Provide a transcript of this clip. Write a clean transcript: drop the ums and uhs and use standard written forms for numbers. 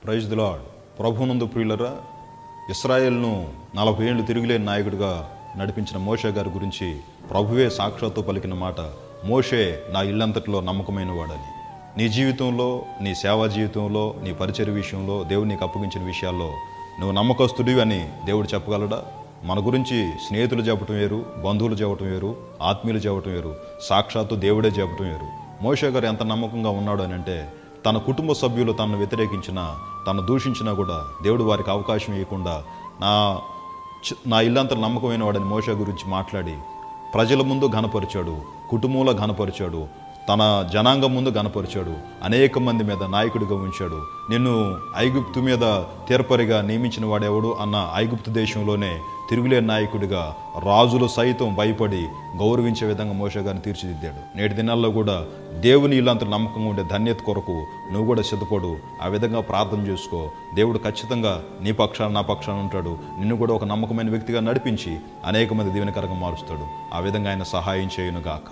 Praise the lord. ప్రభువునందు ప్రియులరా, ఇశ్రాయేలును 40 ఏళ్ళు తిరుగులేని నాయకుడిగా నడిపించిన మోషే గారి గురించి ప్రభువే సాక్షాత్తు పలికిన మాట, మోషే నా ఇల్లంతటిలో నమ్మకమైన వాడని. నీ జీవితంలో, నీ సేవా జీవితంలో, నీ పరిచర్య విషయంలో, దేవుడు నీకు అప్పగించిన విషయాల్లో నువ్వు నమ్మకస్తుడివి అని దేవుడు చెప్పగలడా? మన గురించి స్నేహితులు చెప్పటం వేరు, బంధువులు చెప్పటం వేరు, ఆత్మీయులు చెప్పటం వేరు, సాక్షాత్తు దేవుడే చెప్పటం వేరు. మోషే గారు ఎంత నమ్మకంగా ఉన్నాడు అని అంటే, తన కుటుంబ సభ్యులు తనను వ్యతిరేకించినా, తను దూషించినా కూడా దేవుడు వారికి అవకాశం ఇవ్వకుండా నా ఇల్లంతా నమ్మకమైన వాడని మోషే గురించి మాట్లాడి ప్రజల ముందు ఘనపరిచాడు, కుటుంబంలో ఘనపరిచాడు, తన జనాంగం ముందు ఘనపరిచాడు, అనేక మంది మీద నాయకుడిగా ఉంచాడు. నిన్ను ఐగుప్తు మీద తీర్పరిగా నియమించిన వాడెవడు అన్న ఐగుప్తు దేశంలోనే తిరుగులేని నాయకుడిగా రాజులు సైతం భయపడి గౌరవించే విధంగా మోషే గారిని తీర్చిదిద్దాడు. నేటి దినాల్లో కూడా దేవుని ఇల్లంత నమ్మకంగా ఉండే ధన్యత కొరకు నువ్వు కూడా సిద్ధపడు. ఆ విధంగా ప్రార్థన చేసుకో. దేవుడు ఖచ్చితంగా నీ పక్షాన నా పక్షాన ఉంటాడు. నిన్ను కూడా ఒక నమ్మకమైన వ్యక్తిగా నడిపించి అనేక మంది దీవెనకరంగా మారుస్తాడు. ఆ విధంగా ఆయన సహాయం చేయునుగాక.